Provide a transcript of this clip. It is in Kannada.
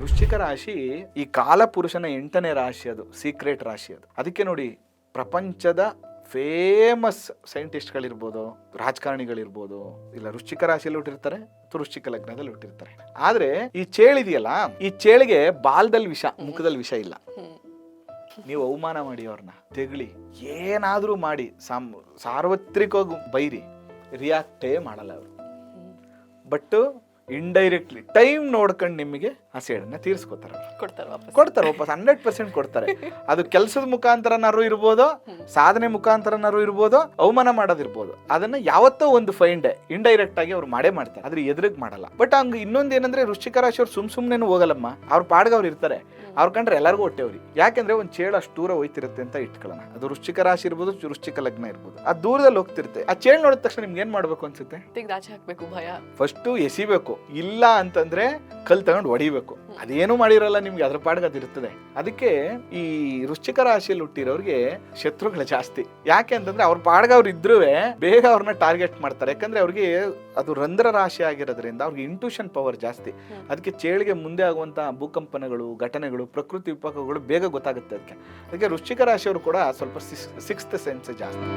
ವೃಶ್ಚಿಕ ರಾಶಿ ಈ ಕಾಲಪುರುಷನ 8ನೇ ರಾಶಿ, ಅದು ಸೀಕ್ರೆಟ್ ರಾಶಿ. ಅದು ಅದಕ್ಕೆ ನೋಡಿ, ಪ್ರಪಂಚದ ಫೇಮಸ್ ಸೈಂಟಿಸ್ಟ್ಗಳಿರ್ಬೋದು, ರಾಜಕಾರಣಿಗಳಿರ್ಬೋದು, ಇಲ್ಲ ವೃಶ್ಚಿಕ ರಾಶಿಯಲ್ಲಿ ಹುಟ್ಟಿರ್ತಾರೆ, ವೃಶ್ಚಿಕ ಲಗ್ನದಲ್ಲಿ ಹುಟ್ಟಿರ್ತಾರೆ. ಆದ್ರೆ ಈ ಚೇಳಿದೆಯಲ್ಲ, ಈ ಚೇಳಿಗೆ ಬಾಲದಲ್ಲಿ ವಿಷ, ಮುಖದಲ್ಲಿ ವಿಷ ಇಲ್ಲ. ನೀವು ಅವಮಾನ ಮಾಡಿ, ಅವ್ರನ್ನ ತೆಗಳಿ, ಏನಾದ್ರೂ ಮಾಡಿ, ಸಾರ್ವತ್ರಿಕವಾಗಿ ಬೈರಿ, ರಿಯಾಕ್ಟೇ ಮಾಡಲ್ಲ ಅವರು. ಬಟ್ ಇಂಡೈರೆಕ್ಟ್ಲಿ ಟೈಮ್ ನೋಡ್ಕೊಂಡು ನಿಮಗೆ ಆ ಸೇಡನ್ನ ತೀರಿಸ್ಕೊತಾರೆ, ಕೊಡ್ತಾರೆ ವಾಪಸ್ 100% ಕೊಡ್ತಾರೆ. ಅದು ಕೆಲಸದ ಮುಖಾಂತರನಾರು ಇರ್ಬೋದು, ಸಾಧನೆ ಮುಖಾಂತರನಾರು ಇರ್ಬೋದು, ಅವಮಾನ ಮಾಡೋದಿರ್ಬೋದು. ಅದನ್ನ ಯಾವತ್ತೋ ಒಂದು ಫೈನ್ ಡೇ ಇಂಡೈರೆಕ್ಟ್ ಆಗಿ ಅವ್ರು ಮಾಡೇ ಮಾಡ್ತಾರೆ, ಆದ್ರೆ ಎದುರಿಗೆ ಮಾಡಲ್ಲ. ಬಟ್ ಹಂಗ ಇನ್ನೊಂದು ಏನಂದ್ರೆ, ವೃಶ್ಚಿಕ ರಾಶಿಯವ್ರು ಸುಮ್ನೆ ಹೋಗಲ್ಲಮ್ಮ, ಅವ್ರ ಪಾಡ್ಗೆ ಅವ್ರು ಇರ್ತಾರೆ. ಅವ್ರ ಕಂಡ್ರೆ ಎಲ್ಲರಿಗೂ ಹೊಟ್ಟೆವ್ರಿ. ಯಾಕೆಂದ್ರೆ ಒಂದು ಚೇಳು ಅಷ್ಟು ದೂರ ಹೋಯ್ತಿರುತ್ತೆ ಅಂತ ಇಟ್ಕೊಳ್ಳೋಣ. ಅದು ವೃಶ್ಚಿಕ ರಾಶಿ ಇರ್ಬೋದು, ವೃಶ್ಚಿಕ ಲಗ್ನ ಇರ್ಬೋದು, ಆ ದೂರದಲ್ಲಿ ಹೋಗ್ತಿರುತ್ತೆ. ಆ ಚೇಳು ನೋಡಿದ ತಕ್ಷಣ ನಿಮ್ಗೆ ಏನ್ ಮಾಡ್ಬೇಕು ಅನ್ಸುತ್ತೆ? ಫಸ್ಟ್ ಎಸಿಬೇಕು, ಇಲ್ಲ ಅಂತಂದ್ರೆ ಕಲ್ ತಗೊಂಡು ಹೊಡಿಬೇಕು. ಅದೇನು ಮಾಡಿರಲ್ಲ ನಿಮ್ಗೆ, ಅದ್ರ ಪಾಡ್ಗೆ ಅದಿರ್ತದೆ. ಅದಕ್ಕೆ ಈ ವೃಶ್ಚಿಕ ರಾಶಿಯಲ್ಲಿ ಹುಟ್ಟಿರೋರಿಗೆ ಶತ್ರುಗಳು ಜಾಸ್ತಿ. ಯಾಕೆ ಅಂತಂದ್ರೆ ಅವ್ರ ಪಾಡ್ಗೆ ಅವ್ರು ಇದ್ರೂ ಬೇಗ ಅವ್ರನ್ನ ಟಾರ್ಗೆಟ್ ಮಾಡ್ತಾರೆ. ಯಾಕಂದ್ರೆ ಅವ್ರಿಗೆ ಅದು ರಂಧ್ರ ರಾಶಿ ಆಗಿರೋದ್ರಿಂದ ಅವ್ರಿಗೆ ಇಂಟ್ಯೂಷನ್ ಪವರ್ ಜಾಸ್ತಿ. ಅದಕ್ಕೆ ಚೇಳಿಗೆ ಮುಂದೆ ಆಗುವಂತ ಭೂಕಂಪನಗಳು, ಘಟನೆಗಳು, ಪ್ರಕೃತಿ ವಿಪಾಕಗಳು ಬೇಗ ಗೊತ್ತಾಗುತ್ತೆ. ಅದಕ್ಕೆ ವೃಶ್ಚಿಕ ರಾಶಿಯವರು ಕೂಡ ಸ್ವಲ್ಪ ಸಿಕ್ಸ್ತ್ ಸೆನ್ಸ್ ಜಾಸ್ತಿ.